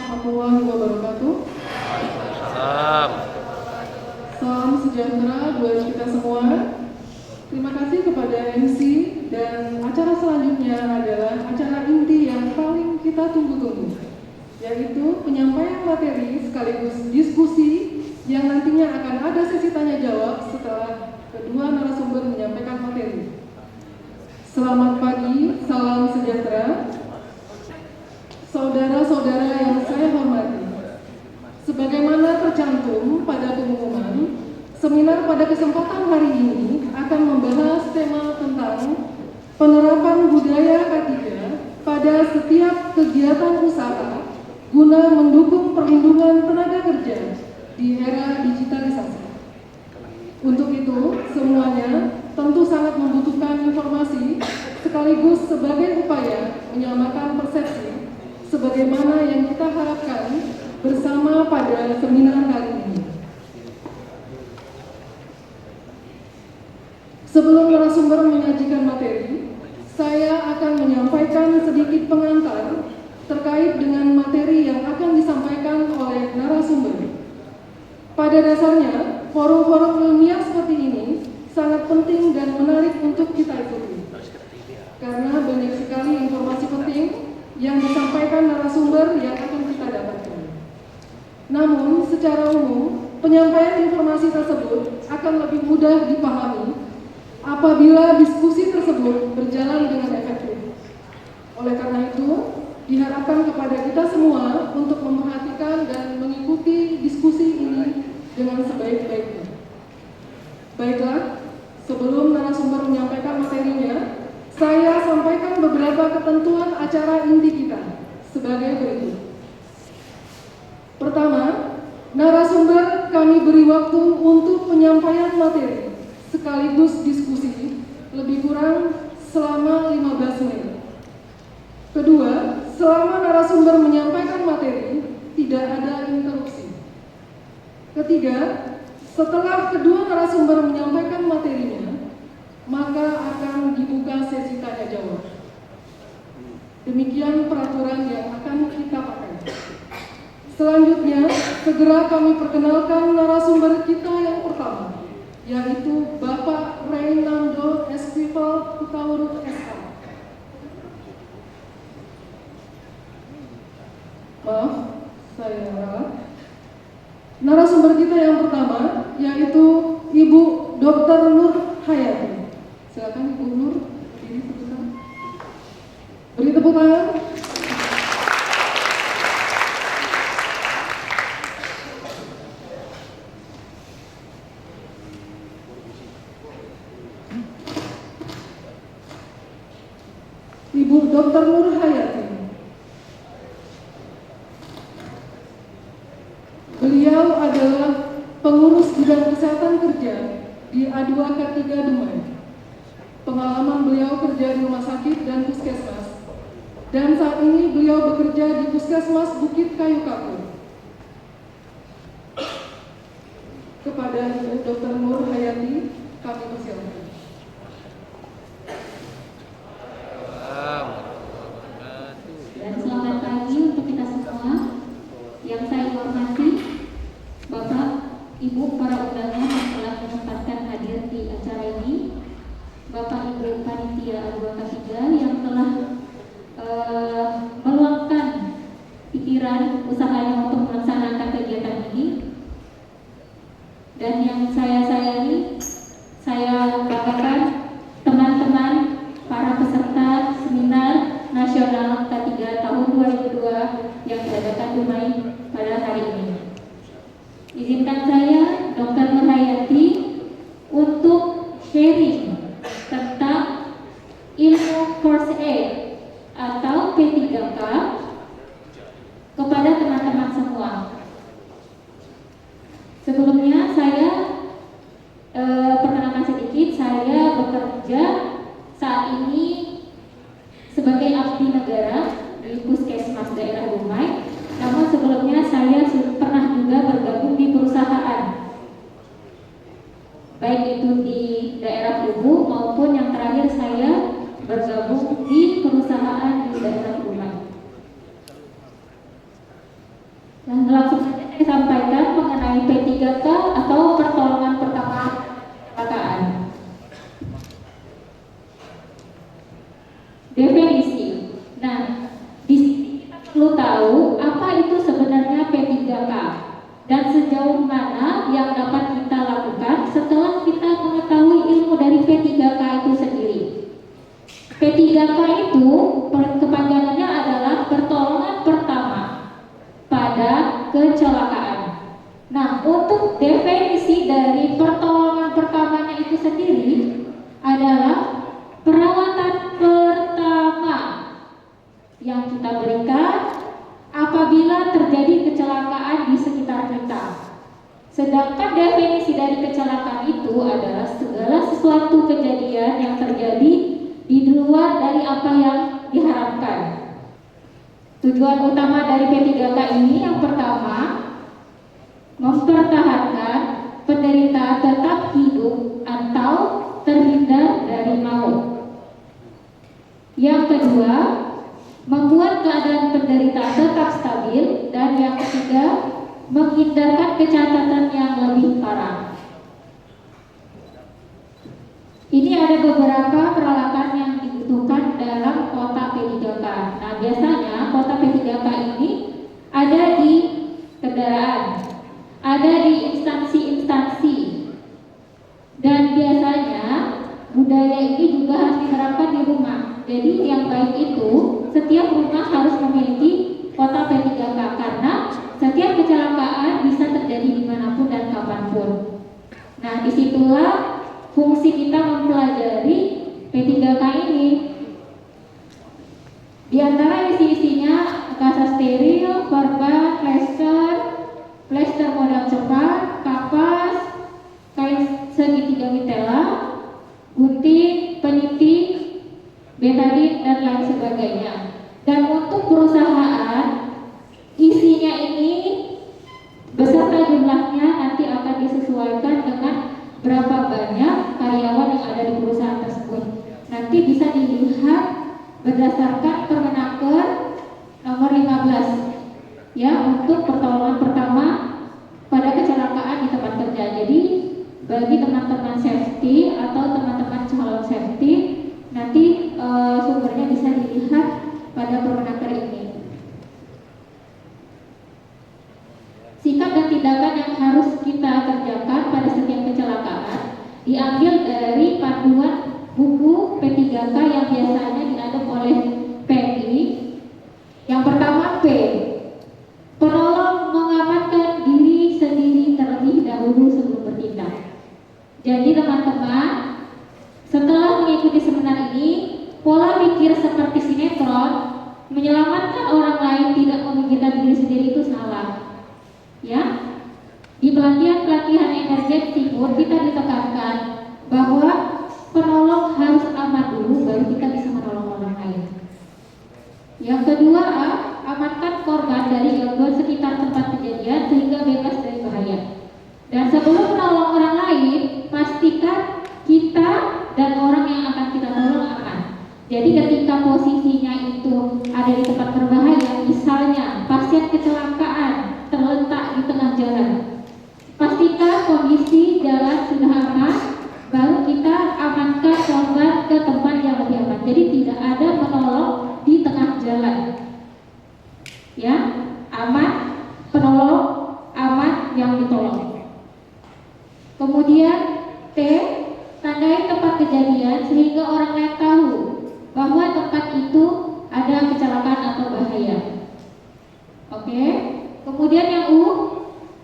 warahmatullahi wabarakatuh. Salam. Salam sejahtera buat kita semua. Terima kasih kepada MC, dan acara selanjutnya adalah acara inti yang paling kita tunggu-tunggu, yaitu penyampaian materi sekaligus diskusi yang nantinya akan ada sesi tanya jawab setelah kedua narasumber menyampaikan materi. Selamat pagi, salam sejahtera. Saudara-saudara yang saya hormati, sebagaimana tercantum pada pengumuman, seminar pada kesempatan hari ini akan membahas tema tentang penerapan budaya K3 pada setiap kegiatan usaha guna mendukung perlindungan tenaga kerja di era digitalisasi. Untuk itu, semuanya tentu sangat membutuhkan informasi sekaligus sebagai upaya menyamakan persepsi sebagaimana yang kita harapkan bersama pada seminar kali ini. Sebelum narasumber menyajikan materi, saya akan menyampaikan sedikit pengantar terkait dengan materi yang akan disampaikan oleh narasumber. Pada dasarnya, forum-forum ilmiah seperti ini sangat penting dan menarik untuk kita ikuti, karena banyak sekali informasi penting yang disampaikan narasumber yang akan kita dapatkan. Namun, secara umum, penyampaian informasi tersebut akan lebih mudah dipahami apabila diskusi tersebut berjalan dengan efektif. Oleh karena itu, diharapkan kepada kita semua untuk memperhatikan dan mengikuti diskusi ini dengan sebaik-baiknya. Baiklah, sebelum narasumber menyampaikan materinya, saya sampaikan beberapa ketentuan acara inti kita sebagai berikut. Pertama, narasumber kami beri waktu untuk penyampaian materi sekaligus diskusi lebih kurang selama 15 menit. Kedua, selama narasumber menyampaikan materi, tidak ada interupsi. Ketiga, setelah kedua narasumber menyampaikan materinya, maka akan dibuka sesi tanya jawab. Demikian peraturan yang akan kita pakai. Selanjutnya, segera kami perkenalkan narasumber kita yang pertama, yaitu Bapak Reynaldo Esquivel Hutauruk SH. Maaf, saya ralat. Narasumber kita yang pertama yaitu Ibu Dr. Nur Hayati. Silakan Ibu Nur, beri tepuk tangan. Beri tepuk tangan. Ibu Dr. Nur Hayati. Beliau adalah pengurus bidang kesehatan kerja di A2K3 Dumai. Pengalaman beliau kerja di rumah sakit dan puskesmas. Dan saat ini beliau bekerja di Puskesmas Bukit Kayu Kapur. Kepada Ibu Dr. Nur Hayati, kami persilakan. Dan selamat pagi untuk kita semua. Yang saya hormati Bapak, Ibu, para undangan yang telah menyempatkan hadir di acara ini, Bapak Ibu Panitia A2K3 yang telah meluangkan pikiran usahanya untuk melaksanakan kegiatan ini, dan yang saya sayangi, saya banggakan teman-teman para peserta seminar nasional K3 tahun 2002 yang diadakan Dumai pada hari ini. Izinkan saya, Dr. Nur Hayati, untuk sharing tentang ilmu first aid atau P3K kepada teman-teman semua. Sebelumnya saya perkenalkan sedikit, saya bekerja saat ini sebagai abdi negara di Puskesmas daerah Dumai. Namun sebelumnya saya pernah juga bergabung di perusahaan, baik itu di daerah Lubu maupun yang terakhir saya bergabung di perusahaan di daerah Dumai. langsung saja saya sampaikan mengenai P3K atau pertolongan pertama kecelakaan. Definisi. Nah, di sini kita perlu tahu apa itu sebenarnya P3K dan sejauh mana yang dapat kita lakukan setelah kita mengetahui ilmu dari P3K itu sendiri. P3K itu kepanjangannya adalah pertolongan pertama pada kecelakaan. Nah, untuk definisi dari pertolongan pertamanya itu sendiri adalah perawatan pertama yang kita berikan apabila terjadi kecelakaan di sekitar kita. Sedangkan definisi dari kecelakaan itu adalah segala sesuatu kejadian yang terjadi di luar dari apa yang diharapkan. Tujuan utama dari P3K ini yang pertama, mempertahankan penderita tetap hidup atau terhindar dari maut. Yang kedua, membuat keadaan penderita tetap stabil. Dan yang ketiga, menghindarkan kecacatan yang lebih parah. Ini ada beberapa peralatan yang dibutuhkan dalam kotak P3K. Nah, biasanya kotak P3K ini ada di kendaraan, ada di instansi-instansi, dan biasanya budaya ini juga harus diterapkan di rumah. Jadi yang baik itu setiap rumah harus memiliki kotak P3K karena setiap kecelakaan bisa terjadi dimanapun dan kapanpun. Nah, disitulah fungsi kita mempelajari P3K ini. Di antara isi-isinya kasa steril, korban, plester modal cepat, kapas, kain segitiga mitela, gunting, peniti, betadine, dan lain sebagainya. Dan untuk perusahaan, isinya ini beserta jumlahnya nanti akan disesuaikan dengan berapa banyak karyawan yang ada di perusahaan tersebut. Nanti bisa dilihat berdasarkan Permenaker nomor 15 ya, untuk pertolongan pertama pada kecelakaan di tempat kerja. Jadi bagi teman-teman safety atau teman-teman calon safety, nanti sumbernya bisa dilihat pada Permenaker ini. Sikap dan tindakan yang harus kita kerjakan pada setiap kecelakaan diambil dari panduan buku P3K yang biasanya diadop oleh PMI. Yang pertama P, penolong mengamankan diri sendiri terlebih dahulu sebelum bertindak. Jadi teman-teman, setelah mengikuti seminar ini, pola pikir seperti sinetron menyelamatkan orang lain tidak memikirkan diri sendiri itu salah. Ya, di pelatihan emergency pun kita ditekankan bahwa penolong harus aman dulu baru kita bisa menolong orang lain. Yang kedua, amankan korban dari gangguan sekitar tempat kejadian sehingga bebas dari bahaya. Dan sebelum menolong orang lain, pastikan kita dan orang yang akan kita tolong aman. Jadi ketika posisinya itu ada di tempat berbahaya, misalnya pasien kecelakaan terletak di tengah jalan, pastikan kondisi jalan sudah aman, baru kita amankan korban ke tempat yang lebih aman. Jadi tidak ada menolong di tengah jalan. Ya, aman, penolong, aman yang ditolong. Kemudian T, tandai tempat kejadian sehingga orang lain tahu bahwa tempat itu ada kecelakaan atau bahaya. Oke. Kemudian yang U,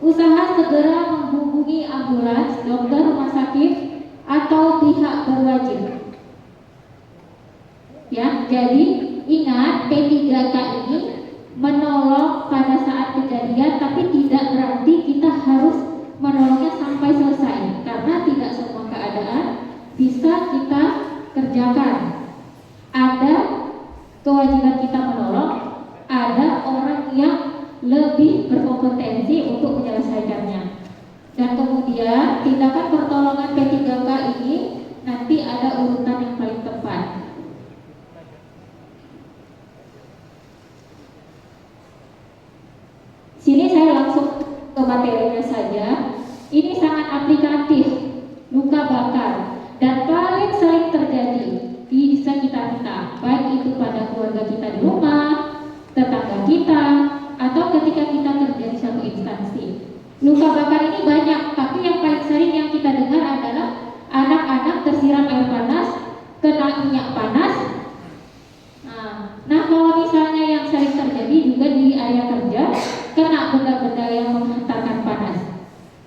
usaha segera menghubungi ambulans, dokter rumah sakit, atau pihak berwajib. Ya, jadi ingat P3K ini menolong pada saat kejadian, tapi tidak berarti kita harus menolongnya sampai selesai, karena tidak semua keadaan bisa kita kerjakan. Ada kewajiban kita menolong, ada orang yang lebih berkompetensi untuk menyelesaikannya. Dan kemudian tindakan pertolongan P3K ini nanti ada urutan yang paling tepat. Sini saya langsung materinya saja, ini sangat aplikatif, luka bakar, dan paling sering terjadi di sekitar kita, baik itu pada keluarga kita di rumah, tetangga kita, atau ketika kita kerja di satu instansi. Luka bakar ini banyak, tapi yang paling sering yang kita dengar adalah anak-anak tersiram air panas, kena minyak panas. Nah, kalau misalnya yang sering terjadi juga di area kerja, kena benda-benda yang menghantarkan panas.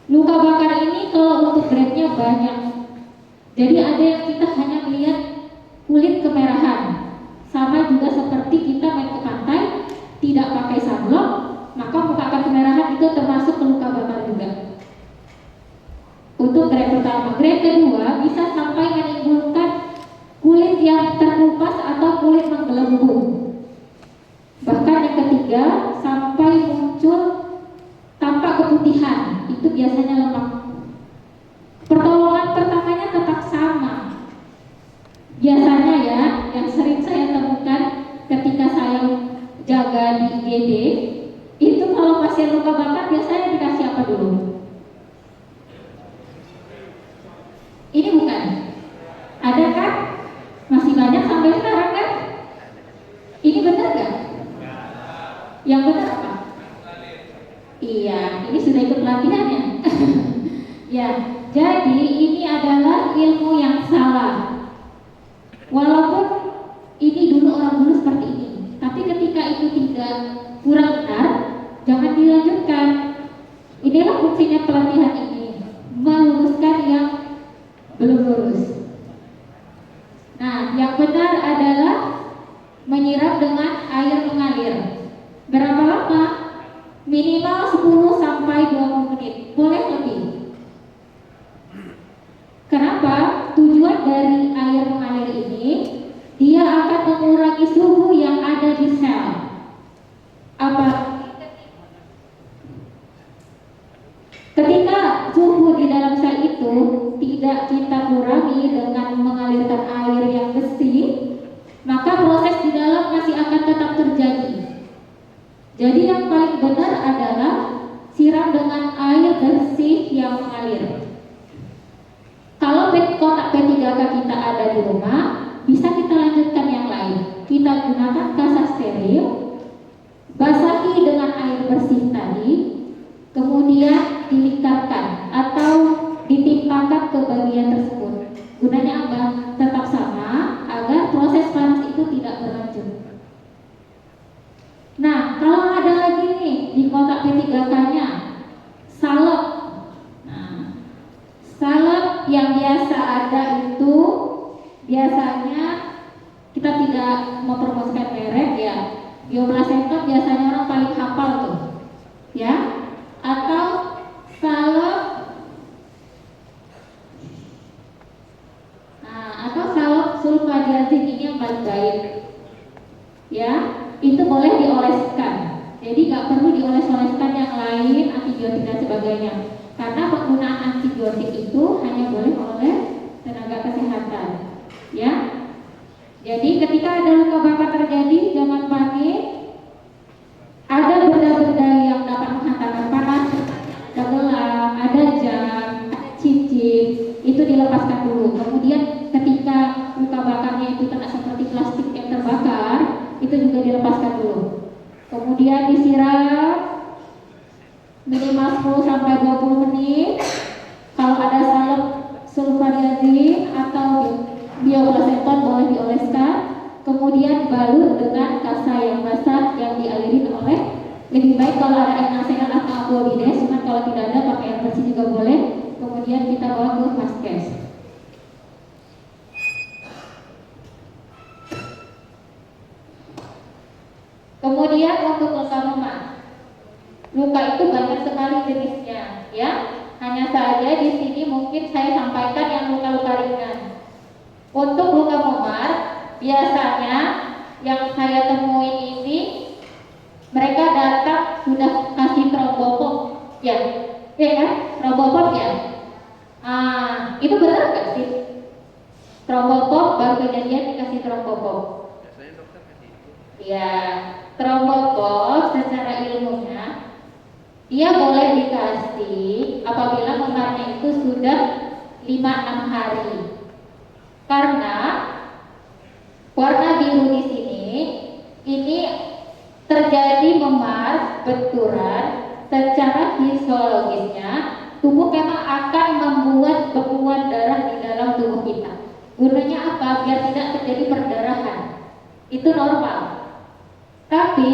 Luka bakar ini kalau untuk grade-nya banyak. Jadi ada yang kita hanya melihat kulit kemerahan, sama juga seperti kita main ke pantai tidak pakai sunblock, maka muka akan kemerahan, itu termasuk luka bakar juga. Untuk grade pertama. Grade kedua bisa sampai menimbulkan kulit yang terkupas atau kulit menggelembung. Bahkan yang ketiga sampai muncul tampak keputihan, itu biasanya lemak. Pertolongan pertamanya tetap sama. Biasanya ya, yang sering saya temukan ketika saya jaga di IGD, itu kalau pasien luka bakar biasanya dikasih apa dulu? Ini bukan? Ada kan? Masih banyak sampai sekarang kan? Ini benar gak? Yang benar apa? Iya, ini sudah ikut pelatihannya. Ya, jadi ini adalah ilmu yang salah. Walaupun ini dulu orang dulu seperti ini, tapi ketika itu tidak kurang benar, jangan dilanjutkan. Inilah fungsinya pelatihan ini, meluruskan yang belum lurus. Nah, yang benar adalah menyiram dengan air mengalir. Berapa lama? Minimal 10 sampai 20 menit, boleh lebih. Kenapa? Tujuan dari air mengalir ini, dia akan mengurangi suhu yang ada di sel. Apa? Ketika suhu di dalam sel itu tidak kita kurangi dengan mengalirkan air yang bersih, maka proses di dalam masih akan tetap terjadi. Jadi yang paling benar adalah siram dengan air bersih yang mengalir. Kalau kotak P3K kita ada di rumah, bisa kita lanjutkan yang lain. Kita gunakan kasa steril, basahi dengan air bersih tadi, kemudian dilingkarkan atau ditimpakan ke bagian tersebut. Gunanya apa? Tetap sama agar proses panas itu tidak berlanjut. Nah, kalau ada lagi nih di kotak P3K-nya salep. Nah, salep yang biasa ada itu biasanya kita tidak mempromosikan merek ya. Bioplacental biasanya orang paling hafal tuh, ya. Atau salep, atau salep sulfadiazid ini yang paling baik, ya. Itu boleh dioleskan. Jadi nggak perlu dioles-oleskan yang lain, antibiotik dan sebagainya. Karena penggunaan antibiotik itu hanya boleh oleh tenaga kesehatan, ya. Jadi ketika ada luka bakar terjadi, jangan panik. Ada benda-benda yang dapat menghantarkan panas, ada gelang, ada jam, cincin, itu dilepaskan dulu. Kemudian ketika luka bakarnya itu kena seperti plastik yang terbakar, itu juga dilepaskan dulu. Kemudian disiram minimal 10 sampai 20 menit. Kalau ada salep sulfadiazid atau bioplacental boleh dioleskan. Kemudian balut dengan kasa yang basah yang dialiri oleh, lebih baik kalau ada air nasehat atau aquabides, cuma kalau tidak ada pakai air bersih juga boleh. Kemudian kita bawa ke vaskes. Kemudian untuk luka memar, luka itu banyak sekali jenisnya, ya. Hanya saja di sini mungkin saya sampaikan yang luka-luka ringan. Untuk luka memar, biasanya yang saya temuin ini mereka datang sudah kasih trombopop, ya, kan? Trombopop ya. Itu benar nggak sih? Trombopop baru kejadian dikasih trombopop. Ya, trombopop secara ilmunya dia boleh dikasih apabila memarnya itu sudah 5-6 hari. Karena warna biru di sini ini terjadi memar benturan secara fisiologisnya tubuh memang akan membuat bekuan darah di dalam tubuh kita. Gunanya apa? Biar tidak terjadi perdarahan. Itu normal. Tapi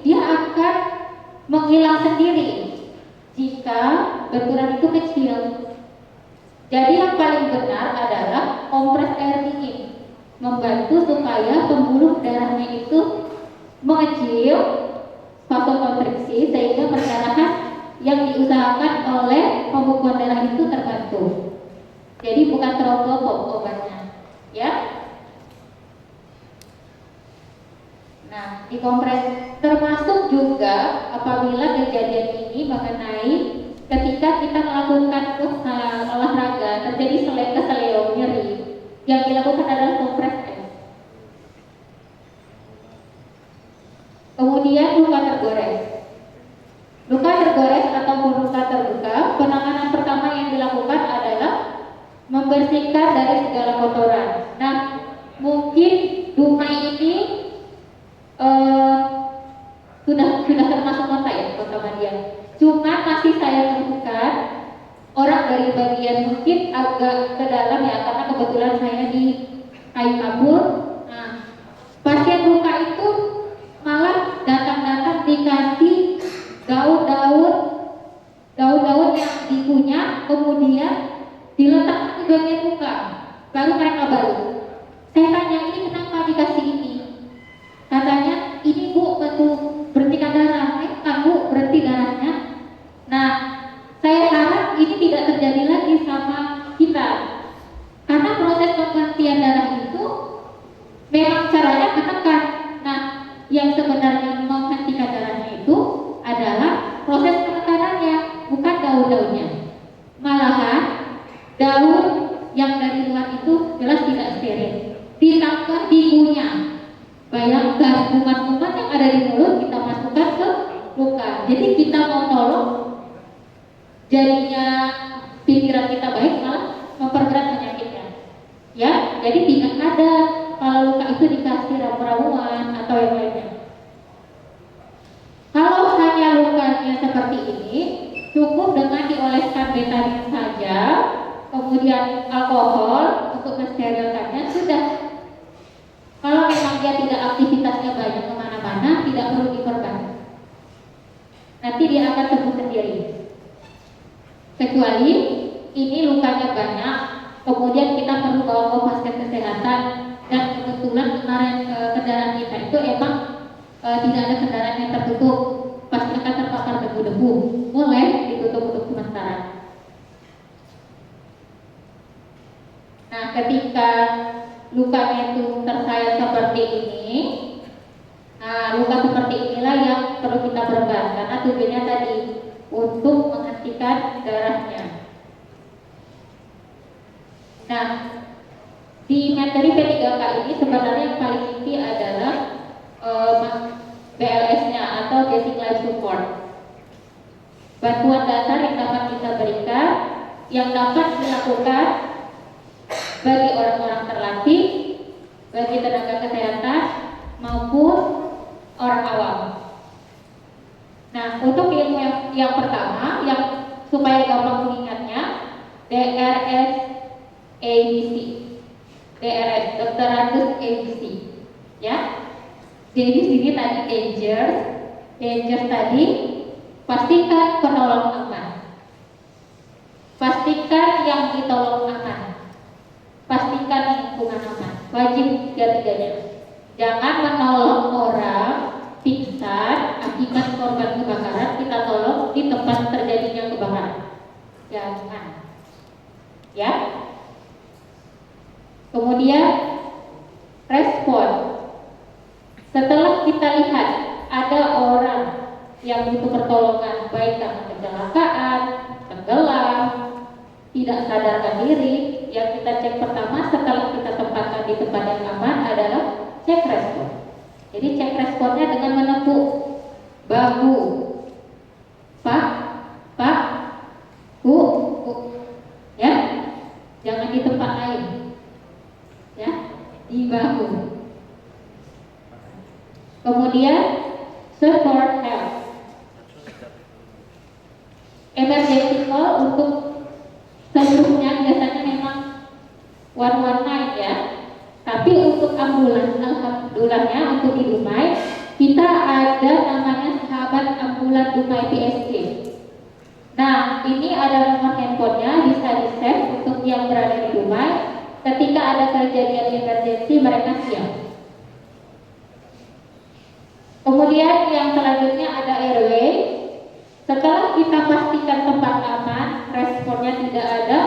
dia akan menghilang sendiri jika benturan itu kecil. Jadi yang paling benar adalah kompres air dingin, membantu supaya pembuluh darahnya itu mengecil, vasokonstriksi, sehingga perdarahan yang diusahakan oleh pembekuan darah itu terbantu. Jadi bukan trombopop obatnya, ya. Nah, dikompres termasuk juga apabila kejadian ini mengenai ketika kita melakukan olahraga terjadi keseleo nyeri, yang dilakukan adalah kompres es. Kemudian luka tergores. Luka tergores ataupun luka terbuka, penanganan pertama yang dilakukan adalah membersihkan dari segala kotoran. Nah, mungkin Dumai ini sudah termasuk kota ya, kota Madiang. Cuma masih saya temukan orang dari bagian mungkin agak ke dalam ya, karena kebetulan saya di Kayu Kapur. Nah, pasien luka itu malah datang-datang dikasih daun-daun yang dikunyah, kemudian diletakkan di bagian luka, baru mereka baru. Saya tanya, ini kenapa dikasih ini? Katanya, ini Bu, untuk berhentikan darah. Kan Bu, berhenti darahnya. Nah, saya harap ini tidak terjadi lagi sama kita, karena proses pemberhentian darah itu memang caranya menekan. Nah, yang sebenarnya menghentikan darahnya itu adalah proses penekanannya, bukan daun-daunnya. Malahan daun yang dari luar itu jelas tidak steril, ditambah dikunyah. Bayangkan kuman-kuman yang ada di mulut kita masukkan ke luka. Jadi kita mau tolong, jadinya pikiran kita baik, malah memperberat penyakitnya. Ya, jadi tidak ada kalau luka itu dikasih ramuan atau yang lainnya. Kalau hanya lukanya seperti ini, cukup dengan dioleskan betadine saja, kemudian alkohol untuk mensterilkannya sudah. Kalau memang dia tidak aktivitasnya banyak kemana-mana, tidak perlu diperban. Nanti dia akan sembuh sendiri. Kecuali ini lukanya banyak, kemudian kita perlu bawa ke fasilitas kesehatan, dan kebetulan kemarin kendaraan kita itu emang tidak ada kendaraan yang tertutup, pasti akan terpapar debu-debu, boleh ditutup untuk sementara. Nah, ketika lukanya itu tersayat seperti ini, nah luka seperti inilah yang perlu kita perban, karena tujuannya tadi untuk menghentikan darahnya. Nah, di materi P3K ini sebenarnya yang paling inti adalah BLS-nya atau Basic Life Support, bantuan dasar yang dapat kita berikan, yang dapat dilakukan bagi orang-orang terlatih, bagi tenaga kesehatan maupun orang awam. Nah, untuk ilmu yang pertama, yang supaya gampang mengingatnya, DRS ABC, DRS, Dr. Randus ABC, ya. Jadi di sini tadi danger tadi, pastikan penolong aman, pastikan yang ditolong aman, pastikan lingkungan aman, wajib tiga-tiganya. Jangan menolong orang pingsan akibat korban kebakaran, kita tolong di tempat terjadinya kebakaran. Jangan, ya. Kemudian respon. Setelah kita lihat ada orang yang butuh pertolongan, baik karena kecelakaan, tenggelam, tidak sadarkan diri, yang kita cek pertama setelah kita tempatkan di tempat yang aman adalah cek respon. Jadi cek responnya dengan menempuh bahu, pak, Kemudian support health. Emergency call untuk seluruhnya biasanya memang 119 ya. Tapi untuk ambulans, alhamdulillahnya untuk di Dumai kita ada namanya sahabat ambulan Dumai PSG. Nah, ini ada nomor handphonenya, bisa di-save untuk yang berada di Dumai. Ketika ada kejadian emergensi mereka siap. Kemudian yang selanjutnya ada RW. Setelah kita pastikan tempat aman, responnya tidak ada,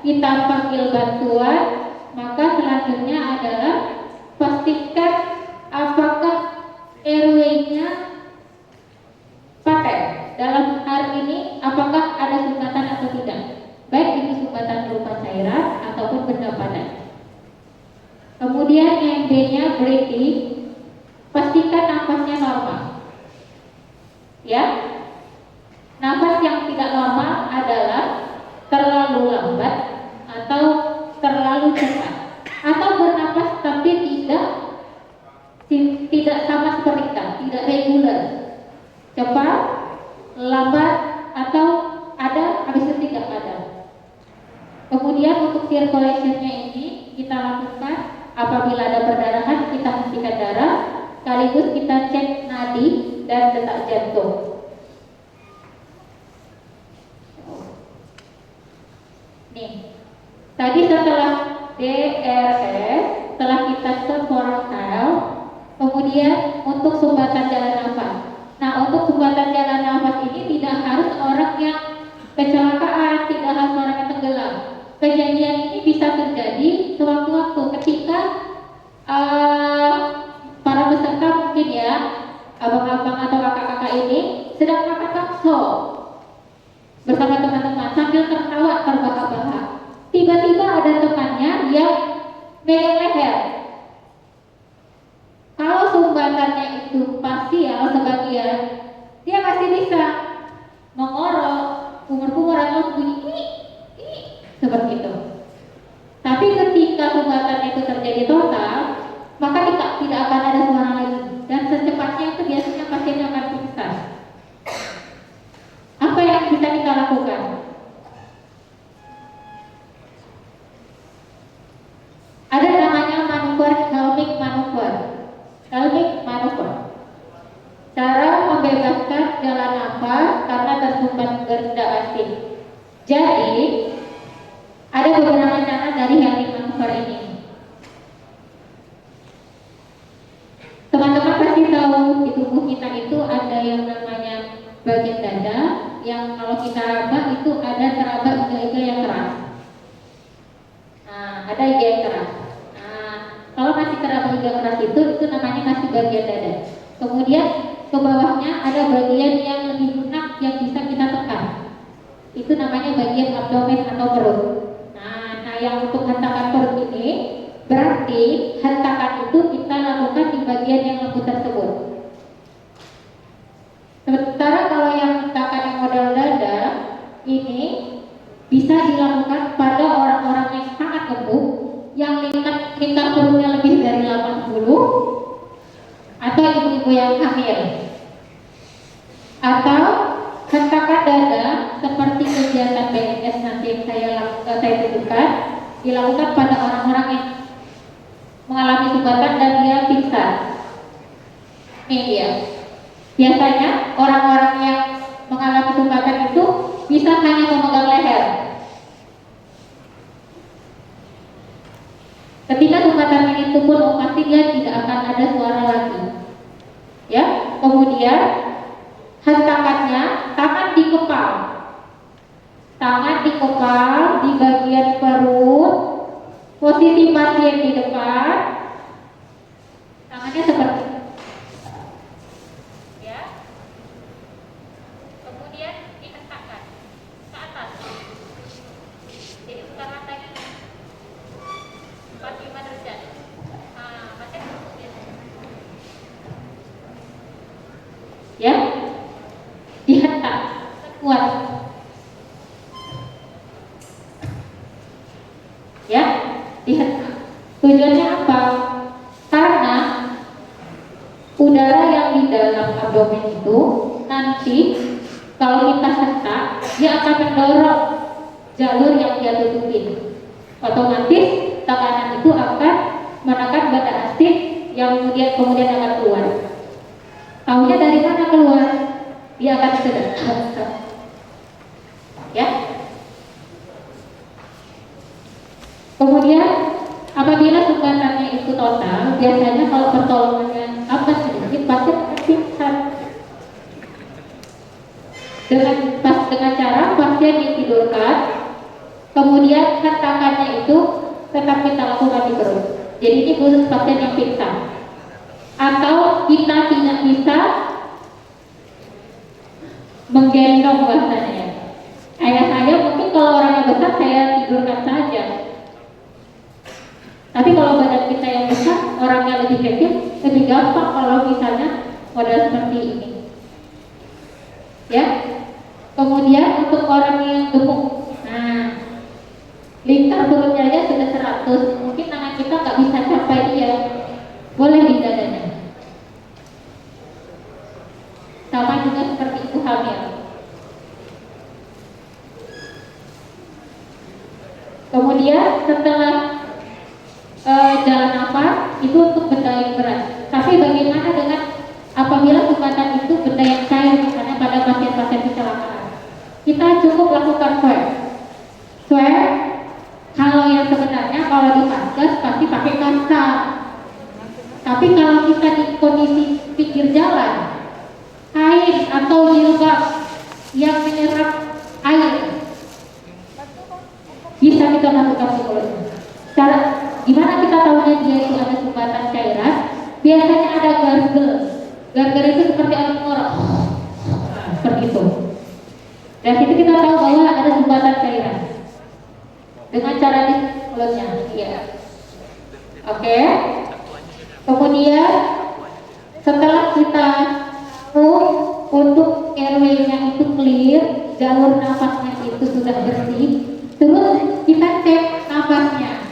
kita panggil bantuan, maka selanjutnya adalah pastikan apakah RW-nya paten. Dalam hari ini apakah ada sumbatan atau tidak, baik itu sumbatan berupa cairan ataupun benda padat. Kemudian yang B-nya breathing, pastikan nafasnya normal. Ya, nafas yang tidak normal adalah terlalu lambat atau terlalu cepat, atau bernapas tapi tidak sama seperti kita, tidak reguler, cepat, lambat, atau ada habis itu tidak ada. Kemudian untuk circulation-nya ini kita lakukan apabila ada perdarahan, kita hentikan darah, sekaligus kita cek nadi dan detak jantung. Nih, tadi setelah DRS, setelah kita support health, kemudian untuk sumbatan jalan nafas. Nah, untuk sumbatan jalan nafas ini tidak harus orang yang kecelakaan, tidak harus orang yang tenggelam. Kejadian ini bisa terjadi sewaktu-waktu ketika para peserta mungkin ya, abang-abang atau kakak-kakak ini sedang makan bakso bersama teman-teman sambil tertawa terbahak-bahak. Tiba-tiba ada temannya yang megang leher. Kalau sumbatannya itu parsial sebagian, dia pasti bisa mengorok, kumur-kumur atau bunyi seperti itu. Tapi ketika sumbatannya itu terjadi total, maka tidak akan ada suara lagi, dan secepatnya itu biasanya pasiennya akan pingsan. Apa yang bisa kita lakukan? Ada namanya manuver helming manuver. Helming manuver. Cara membebaskan jalan nafas karena tersumbat gerinda asing. Jadi ada beberapa cara dari helming manuver ini. Teman-teman pasti tahu di tubuh kita itu ada yang namanya bagian dada, yang kalau kita raba itu ada teraba iga-iga yang keras. Nah, ada iga yang keras. Nah, kalau masih teraba iga keras itu namanya masih bagian dada. Kemudian ke bawahnya ada bagian yang lebih lunak yang bisa kita tekan. Itu namanya bagian abdomen atau perut. Nah, yang untuk hentakan perut ini berarti hentakan itu kita lakukan di bagian yang lembut tersebut. Sementara kalau yang hentakan yang model dada ini bisa dilakukan pada orang-orang yang sangat gemuk, yang lingkar perutnya lebih dari 80, atau ibu-ibu yang hamil, atau hentakan dada seperti kegiatan BNS nanti yang saya tunjukkan dilakukan pada orang-orang yang mengalami sumbatan dan dia pingsan. Ini dia. Biasanya orang-orang yang mengalami sumbatan itu bisa hanya memegang leher. Ketika sumbatan ini turun, pasti dia tidak akan ada suara lagi. Ya, kemudian hentakannya tangan dikepal. Tangan dikepal di bagian perut, posisi pasien di depan, tangannya seperti ini. Ya. Kemudian dihentakkan ke atas. Jadi bukan lantainya 45 derajat. Nah, pasien ya, dihentak kuat. Ya, dihentak. Tujuannya apa? Karena udara yang nanti kalau kita hentak, dia akan mendorong jalur yang dia tutupin. Otomatis tekanan itu akan menekan bata aktif yang kemudian akan keluar. Tahunya dari mana keluar? Dia akan sedang. Ya. Kemudian apabila sumbatannya itu total, biasanya kalau pertolongannya apa sedikit pasti akan pingsan. Dengan cara pasien ditidurkan, kemudian hentakannya itu tetap kita lakukan di perut. Jadi ini khusus pasien yang pingsan. Atau kita tidak bisa menggendong bahasanya. Ayah saya mungkin kalau orangnya besar saya tidurkan saja. Tapi kalau badan kita yang besar, orangnya lebih kecil, lebih gampang kalau misalnya model seperti ini. Ya. Kemudian untuk orang yang gemuk, nah lingkar perutnya aja sudah 100, mungkin tangan kita nggak bisa capai dia, boleh di dadanya. Sama juga seperti ibu hamil. Kemudian setelah jalan nafas itu untuk benda yang berat. Tapi bagaimana dengan apabila sumbatan itu benda yang cair, misalnya pada pasien-pasien kecelakaan? Kita cukup lakukan swab. Swab kalau yang sebenarnya kalau di vaskes pasti pakai kasta. Tapi kalau kita di kondisi pinggir jalan, kain atau jilbab yang menyerap air, bisa kita lakukan di mulutnya. Cara gimana kita tahunya dia itu ada sumbatan cairan? Biasanya ada gargle. Gargle itu seperti orang ngorok, seperti itu. Dan situ kita tahu bahwa ada sumbatan cairan dengan cara di mulutnya. Iya. Oke. Kemudian setelah kita untuk airway-nya itu clear, jalur nafasnya itu sudah bersih, terus kita cek nafasnya.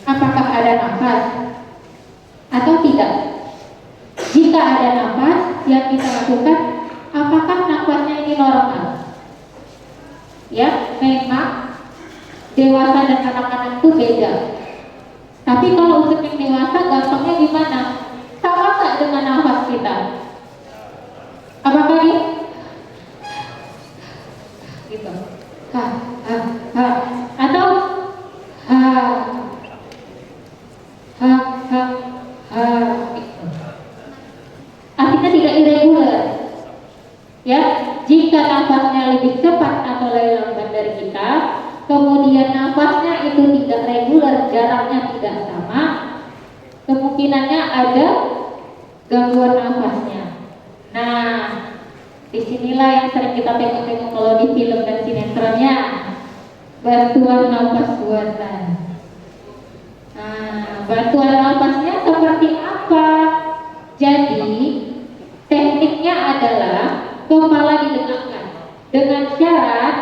Apakah ada nafas atau tidak? Jika ada nafas, yang kita lakukan, apakah nafasnya ini normal? Ya, memang dewasa dan anak-anak itu beda. Tapi kalau untuk yang dewasa, gampangnya gimana? Sama nggak dengan nafas kita? Apakah ini? Gitu. Atau artinya tidak irregular. Ya, jika nafasnya lebih cepat atau lebih lambat dari kita, kemudian nafasnya itu tidak reguler, jaraknya tidak sama, kemungkinannya ada gangguan nafasnya. Nah, disinilah yang sering kita tengok-tengok kalau di film dan sinetronnya, bantuan nafas buatan. Nah, bantuan nafasnya seperti apa? Jadi tekniknya adalah kepala didengangkan dengan syarat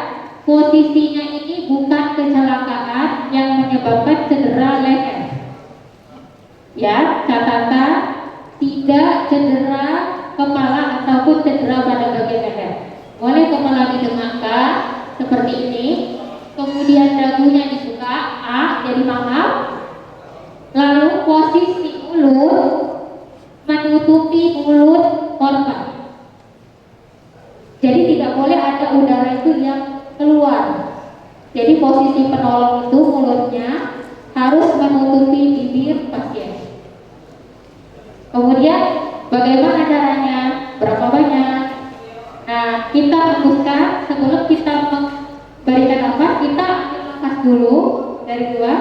posisinya ini bukan kecelakaan yang menyebabkan cedera leher. Ya, catatan tidak cedera kepala ataupun cedera pada bagian leher. Boleh kepala didengangkan seperti ini, kemudian dagunya dibuka, jadi mangap, lalu posisi mulut menutupi mulut korban. Jadi tidak boleh ada udara itu yang keluar. Jadi posisi penolong itu mulutnya harus menutupi bibir pasien. Kemudian bagaimana caranya? Berapa banyak? Nah, kita hembuskan sebelum kita memberikan nafas, kita ambil nafas dulu dari luar,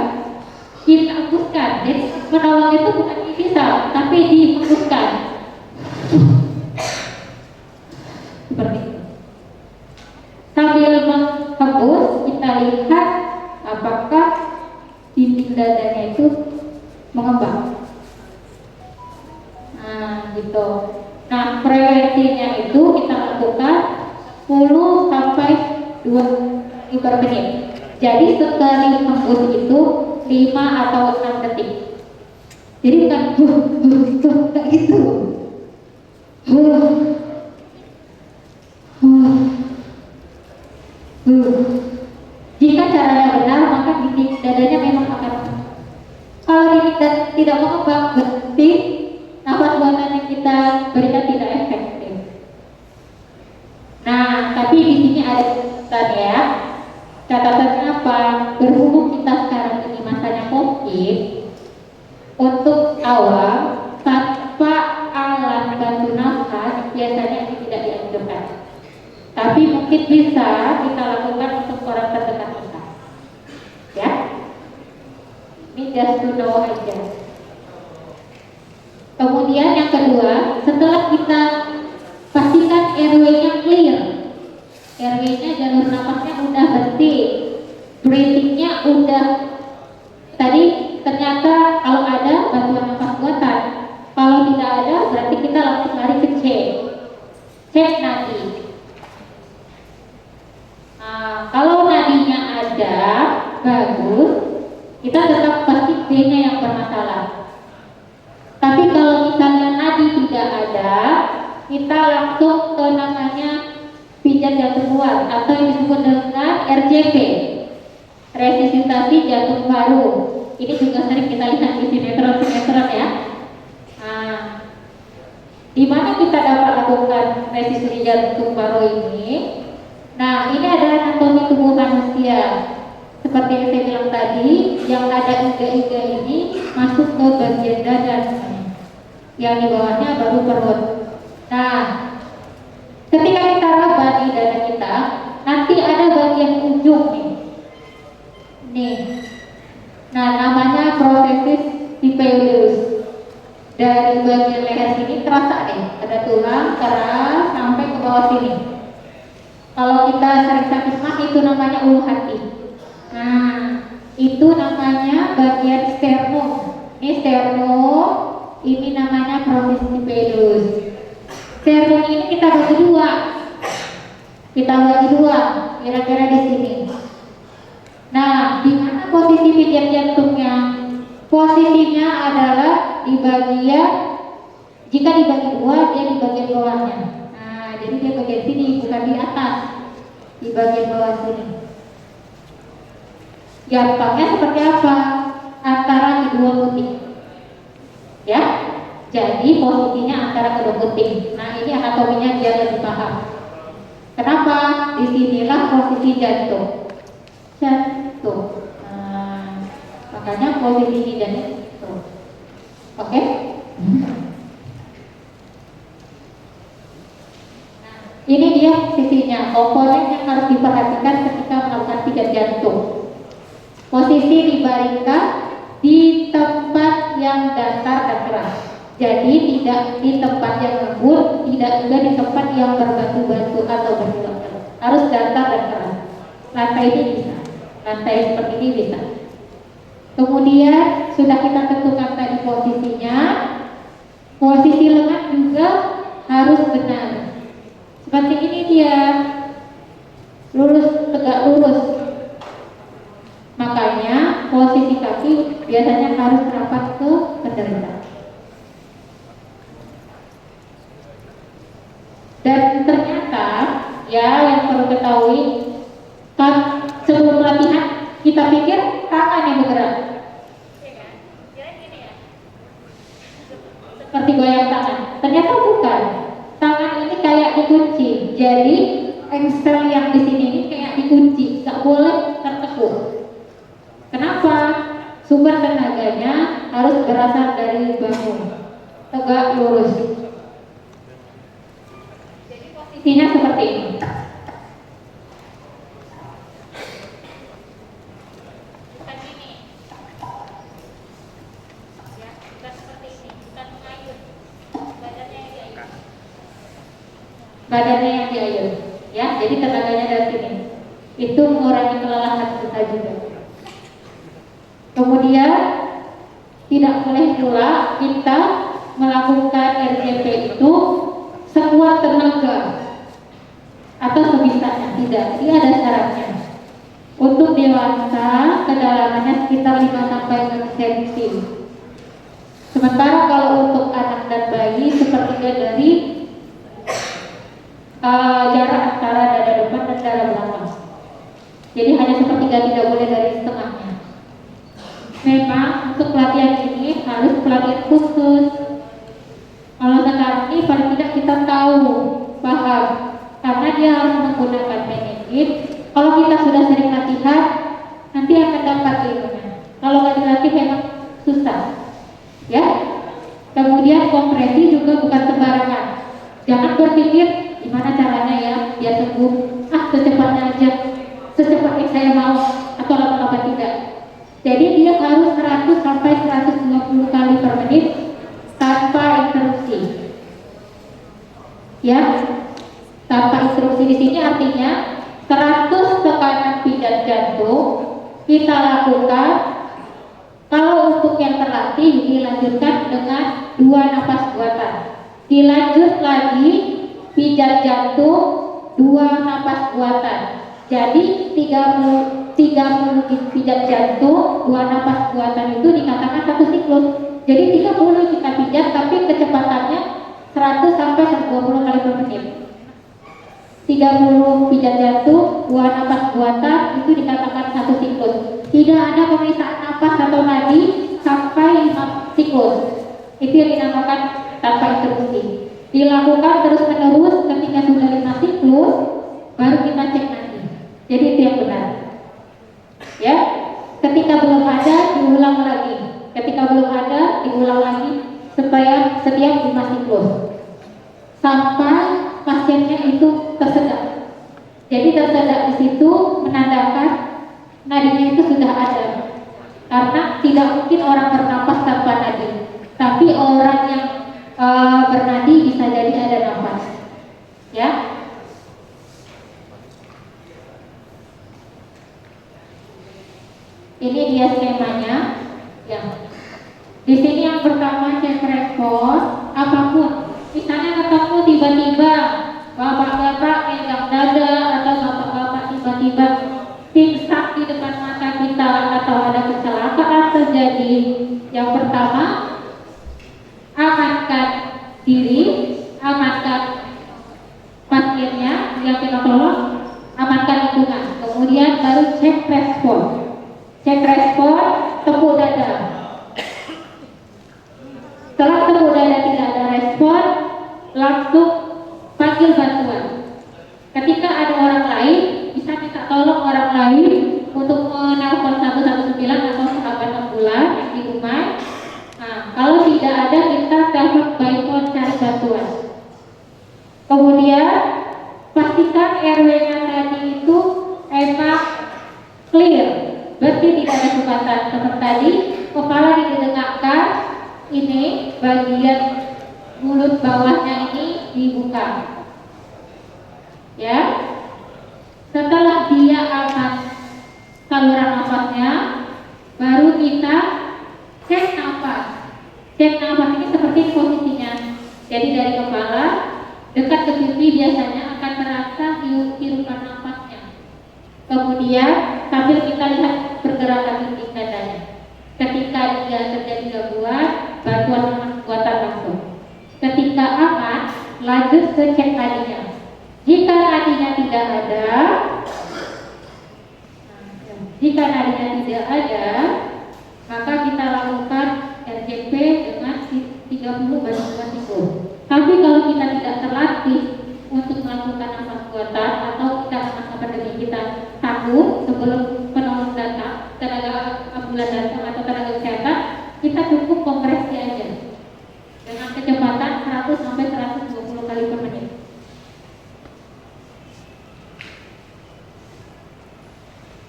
kita hembuskan. Jadi menolong itu bukan dihisap, tapi dihembuskan. Seperti itu. Sambil menghembus, kita lihat apakah dinding dadanya itu mengembang. Nah, gitu. Nah, frekuensinya itu kita lakukan 10 sampai 2 per menit. Jadi sekali hembus itu 5 atau 6 detik. Jadi bukan kayak gitu. Jika caranya benar, maka titik dadanya memang akan. Kalau titik dan tidak mengembang, berarti nafas buatan yang kita berikan tidak efektif. Nah, tapi di sini ada catatan ya. Catatannya apa? Berhubung kita sekarang ini masanya COVID, untuk awam tanpa alat bantu nafas biasanya ini tidak dianjurkan. Tapi mungkin bisa kita lakukan untuk orang terdekat kita. Ya, ini just to know aja. Kemudian yang kedua, setelah kita pastikan airway-nya clear, airway-nya jalur nafasnya udah bersih, breathing-nya udah. Tadi ternyata kalau ada bantuan nafas buatan, kalau tidak ada berarti kita langsung lari ke cek nadi. Kalau nadinya ada, bagus, kita tetap pasti B-nya yang bermasalah. Tapi kalau misalnya nadi tidak ada, kita langsung ke namanya pijat jantung luar atau yang disebut dengan RJP, resusitasi jantung baru. Ini juga sering kita lihat di sinetron-sinetron ya. Di mana kita dapat lakukan resusitasi jantung baru ini? Nah, ini adalah anatomi tubuh manusia. Seperti yang saya bilang tadi, yang ada iga-iga ini masuk ke bagian dada, yang di bawahnya baru perut. Nah, ketika kita raba di dada kita, nanti ada bagian ujung nih. Nah, namanya prosesus tipeus. Dari bagian leher sini terasa ada tulang keras sampai ke bawah sini. Kalau kita sering sakit mah itu namanya ulu hati. Nah, itu namanya bagian sternum. Ini sternum, ini namanya prosesus tipeus. Sternum ini kita bagi dua. Kira-kira di sini. Nah, di mana posisi pijat jantungnya? Posisinya adalah di bagian, jika dibagi dua, dia di bagian bawahnya. Nah, jadi dia bagian sini, bukan di atas, di bagian bawah sini. Gampangnya seperti apa? Antara kedua putih. Ya, jadi posisinya antara kedua putih. Nah, ini anatominya dia lebih paham. Kenapa? Disinilah posisi jantung. Nah, makanya posisi jantung. Oke? Ini dia posisinya, komponen yang harus diperhatikan ketika melakukan pijat jantung. Posisi dibaringkan di tempat yang datar dan keras. Jadi tidak di tempat yang lembut, tidak juga di tempat yang berbatu-batu atau bergerak. Harus datar dan keras. Lantai ini bisa, lantai seperti ini bisa. Kemudian sudah kita tentukan tadi posisinya. Posisi lengan juga harus benar. Seperti ini dia, lurus, tegak lurus. Makanya posisi kaki biasanya harus rapat ke penderita. Dan ternyata ya yang perlu ketahui, kan sebelum latihan kita pikir tangan yang bergerak, seperti goyang tangan. Ternyata bukan. Tangan ini kayak dikunci. Jadi engsel yang di sini ini kayak dikunci, nggak boleh tertekuk. Kenapa? Sumber tenaganya harus berasal dari bahu, tegak lurus. Jadi posisinya seperti ini. Bukan ini. Ya, bukan seperti ini. Bukan mengayun. Badannya yang diayun. Badannya yang diayun. Ya, jadi tenaganya dari sini. Itu mengurangi kelelahan kita juga. Kemudian tidak boleh pula kita melakukan RJP itu sekuat tenaga atau sebisanya, tidak. Dia ada syaratnya. Untuk dewasa kedalamannya sekitar 5-6 cm. Sementara kalau untuk anak dan bayi sepertiga dari jarak antara dada depan dan dada belakang. Jadi hanya sepertiga, tidak boleh dari setengahnya. Memang untuk pelatihan ini harus pelatihan khusus. Kalau sekarang ini paling tidak kita tahu, paham, karena dia harus menggunakan meningit. Kalau kita sudah sering latihan, nanti akan dapat ilmunya. Kalau nggak dilatih memang susah, ya. Kemudian kompresi juga bukan sembarangan. Jangan berpikir gimana caranya ya biar sembuh. Secepatnya aja, secepat yang saya mau, atau lama-lama tidak. Jadi dia harus 100 sampai 120 kali per menit tanpa interupsi. Ya, tanpa interupsi di sini artinya 100 tekanan pijat jantung kita lakukan. Kalau untuk yang terlatih dilanjutkan dengan 2 napas buatan. Dilanjut lagi pijat jantung 2 napas buatan. Jadi 30 pijat jantung 2 napas buatan itu dikatakan satu siklus. Jadi 30 kita pijat tapi kecepatannya 100 sampai 120 kali per menit. 30 pijat jantung 2 napas buatan itu dikatakan satu siklus. Tidak ada pemeriksaan napas atau nadi sampai 5 siklus. Itu yang dinamakan tanpa interupsi. Dilakukan terus menerus, ketika sudah 5 siklus baru kita cek nadi. Jadi itu yang benar. Ya, ketika belum ada diulang lagi. Ketika belum ada diulang lagi supaya setiap 5 siklus sampai pasiennya itu tersedak. Jadi tersedak di situ menandakan nadinya itu sudah ada. Karena tidak mungkin orang bernapas tanpa nadi. Tapi orang yang bernadi bisa jadi ada nafas. Ya. Ini dia skemanya. Ya. Di sini yang pertama cek respon apapun. Misalnya ketemu tiba-tiba bapak-bapak megang dada atau bapak-bapak tiba-tiba pingsan di depan mata kita atau ada kecelakaan terjadi. Yang pertama, amankan diri, amankan pasiennya yang kita tolong, amankan lingkungan. Kemudian baru cek respon. Cek respon, tepuk dada. Setelah tepuk dada tidak ada respon, langsung panggil bantuan. Ketika ada orang lain, bisa minta tolong orang lain untuk menelpon 119 atau sahabat ambulan yang di rumah. Nah, kalau tidak ada, kita telepon by phone cari bantuan. Kemudian pastikan RW-nya tadi itu emang clear, berarti tidak ada sukatan. Seperti tadi, kepala ditegakkan, ini bagian mulut bawahnya ini dibuka. Ya. Setelah dia aman saluran nafasnya, baru kita cek nafas. Cek nafas ini seperti posisinya. Jadi dari kepala dekat ke pipi biasanya akan terasa hirupan nafasnya. Kemudian sambil kita lihat pergerakan titik dadanya. Ketika dia terjadi gangguan, bantuan buatan langsung. Ketika aman, lanjut ke cek nadinya. Jika nadinya tidak ada, maka kita lakukan RJP dengan 30 bantuan siklus. Tapi kalau kita tidak terlatih untuk melakukan nafas buatan atau kita masa pandemi kita takut sebelum penolong datang, tenaga ambulan datang atau tenaga kesehatan, kita cukup kompresi aja dengan kecepatan 100 sampai 120 kali per menit.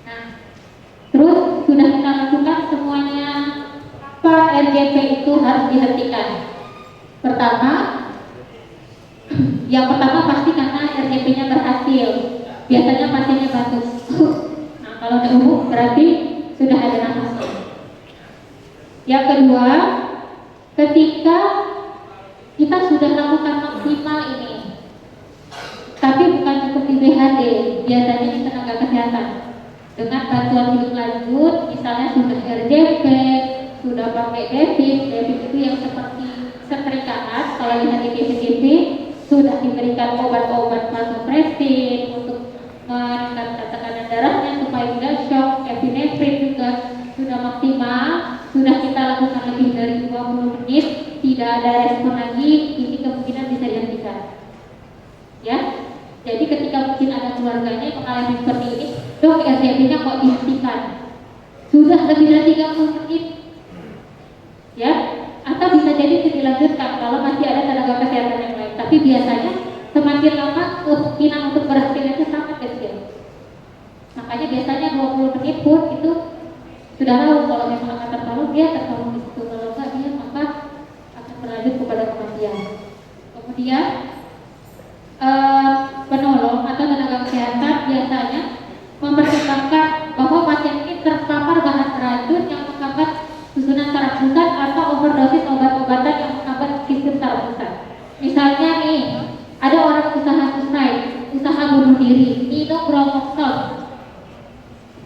Nah, terus sudah kita lakukan semuanya, apa RJP itu harus dihentikan. Yang pertama pasti karena RJP-nya berhasil. Biasanya pasiennya batuk. Nah, kalau udah umum berarti sudah ada nafasnya. Yang kedua, ketika kita sudah lakukan maksimal ini, tapi bukan cukup di BHD, biasanya di tenaga kesehatan dengan bantuan hidup lanjut, misalnya sudah RJP, sudah pakai Devik itu yang seperti setrikaan kalau lihat di TV-TV, sudah diberikan obat-obat vasopressin untuk meningkatkan tekanan darahnya supaya tidak shock, epinefrin juga sudah maksimal, sudah kita lakukan lebih dari 20 menit, tidak ada respon lagi, ini kemungkinan bisa dihentikan. Ya, jadi ketika mungkin ada keluarganya yang mengalami seperti ini, dok RCP-nya kok dihentikan? Sudah lebih dari 30 menit, ya, atau bisa jadi dilanjutkan kalau masih ada tenaga kesehatan yang lain. Tapi biasanya semakin lama kemungkinan untuk berhasilnya itu sangat kecil. Makanya biasanya 20 menit pun itu sudah tahu kalau memang akan tertolong, dia tertolong di situ. Kalau enggak, dia maka akan berlanjut kepada kematian. Kemudian penolong atau tenaga kesehatan biasanya mempertimbangkan bahwa pasien ini terpapar bahan racun yang menghambat susunan saraf pusat atau overdosis obat-obatan yang menghambat sistem saraf pusat. Misalnya nih, ada orang usaha suicide, usaha bunuh diri, minum bromoxol.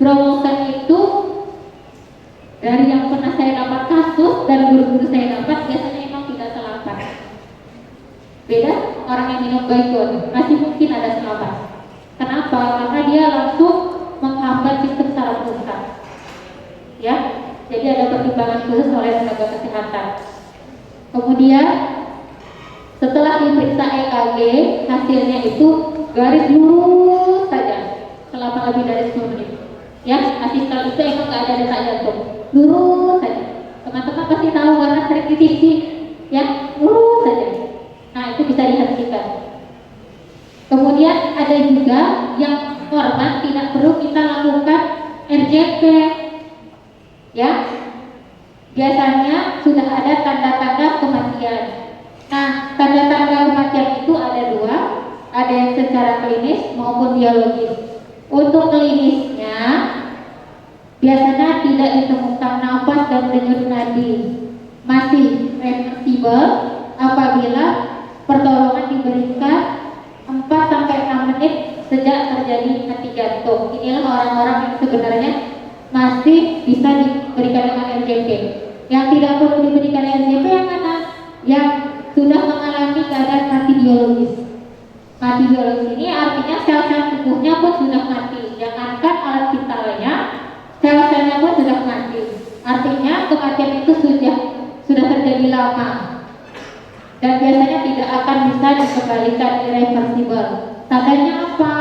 Bromoxol itu dari yang pernah saya dapat kasus dan guru-guru saya dapat biasanya memang tidak selamat. Beda orang yang minum baygon, masih mungkin ada selamat. Kenapa? Karena dia langsung menghambat sistem saraf pusat. Ya, jadi ada pertimbangan khusus oleh tenaga kesehatan. Kemudian setelah diperiksa EKG, hasilnya itu garis lurus saja selama lebih dari 10 menit. Ya, asistal itu emang nggak ada detak jantung, lurus saja. Teman-teman pasti tahu karena sering di TV, ya, lurus saja. Nah, itu bisa dihentikan. Kemudian ada juga yang korban tidak perlu kita lakukan RJP, ya. Biasanya sudah ada tanda-tanda kematian. Nah, tanda-tanda kematian itu ada dua, ada yang secara klinis maupun biologis. Untuk klinisnya, biasanya tidak ditemukan nafas dan denyut nadi, masih reversible apabila pertolongan diberikan 4-6 menit sejak terjadi henti jantung. Inilah orang-orang yang sebenarnya masih bisa diberikan dengan RJP. Yang tidak perlu diberikan RJP yang mana? Yang sudah mengalami keadaan mati biologis. Mati biologis ini artinya sel-sel tubuhnya pun sudah mati. Jangankan alat vitalnya, sel-selnya pun sudah mati. Artinya kematian itu sudah terjadi lama. Dan biasanya tidak akan bisa dikembalikan, irreversible. Tandanya apa?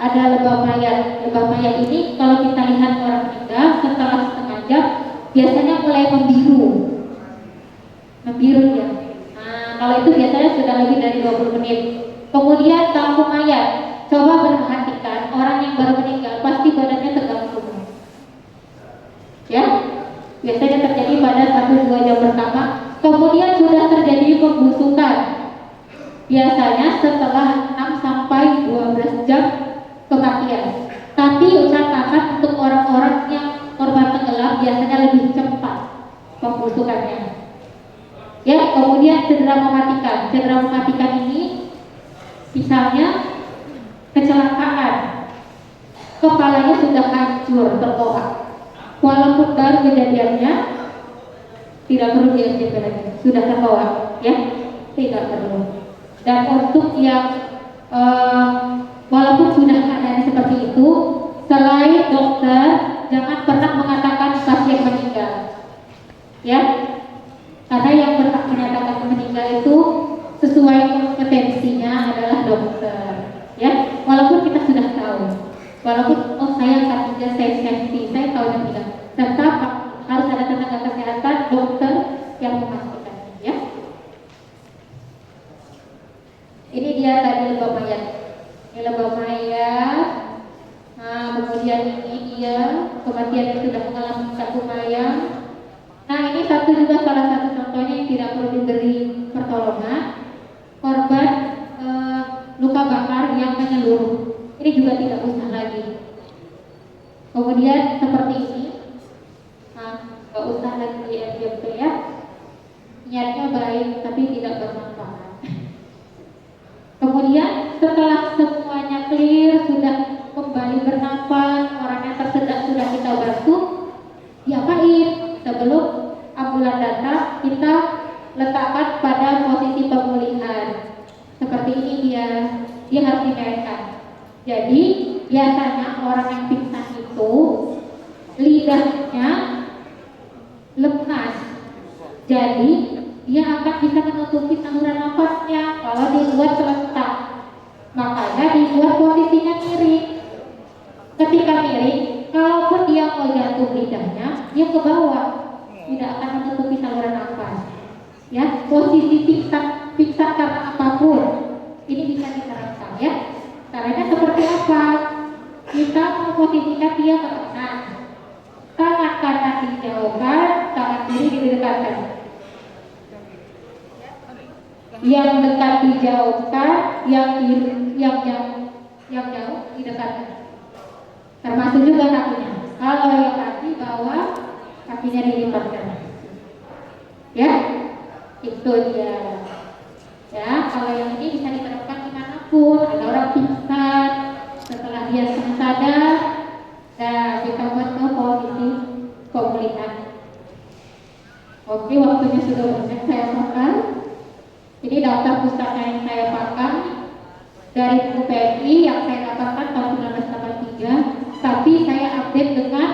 Ada lebam mayat. Lebam mayat ini kalau kita lihat orang meninggal setelah setengah jam biasanya mulai membiru ya. Nah, kalau itu biasanya sudah lebih dari 20 menit. Kemudian lampu mayat, coba perhatikan orang yang baru meninggal pasti badannya tegang semua, ya, biasanya terjadi pada 1-2 jam pertama. Kemudian sudah terjadi pembusukan, biasanya setelah 6-12 jam kematian. Tapi catatan untuk orang-orang yang korban tenggelam biasanya lebih cepat pembusukannya. Ya, kemudian cedera mematikan. Cedera mematikan ini misalnya kecelakaan, kepalanya sudah hancur, terkoyak. Walaupun baru kejadiannya, tidak perlu di RJP lagi, sudah terkoyak, ya, tidak perlu. Dan untuk yang walaupun sudah keadaan seperti itu, selain dokter jangan pernah mengatakan pasien meninggal, ya, karena yang berhak menyatakan meninggal itu sesuai kompetensinya adalah dokter, ya. Walaupun kita sudah tahu, walaupun saya kerja, saya safety, saya tahu yang tidak, tetap harus ada tenaga kesehatan, dokter yang memastikan, ya. Ini dia tadi lebam mayat. Ini lebam mayat. Nah, kemudian ini dia kematian yang sudah mengalami satu mayat. Nah, ini salah satu contohnya yang tidak perlu diberi pertolongan. Korban luka bakar yang menyeluruh. Ini juga tidak usah lagi. Kemudian seperti ini. Nah, nggak usah lagi di RJP, ya. Niatnya baik tapi tidak bermanfaat. Kemudian setelah semuanya clear, sudah kembali bernafas, orangnya tersedak, sudah kita bantu, diapain? Sebelum ambulan datang, kita letakkan pada posisi pemulihan seperti ini dia harus dicairkan. Jadi biasanya orang yang pingsan itu lidahnya lemas, jadi dia akan bisa menutupi saluran nafasnya kalau dibuat terletak. Makanya dibuat posisinya miring. Ketika miring, kalaupun dia mau jatuh lidahnya, dia ke bawah, tidak akan menutupi saluran nafas. Ya, posisi pingsan karena apapun ini bisa diterapkan ya. Caranya seperti apa? Kita memposisikan dia ke kanan, tangan kanan dijauhkan, tangan kiri didekatkan. Yang dekat dijauhkan, yang jauh didekatkan. Termasuk juga kakinya. Kalau yang kaki bawah, kakinya dilipatkan. Ya, itu dia. Ya, kalau yang ini bisa diterapkan dimanapun. Ada orang pingsan, setelah dia sadar, nah kita buat ke posisi pemulihan. Oke, waktunya sudah banyak saya pakai. Ini daftar pustaka yang saya pakai dari buku PNI yang saya dapatkan tahun 1983, tapi saya update dengan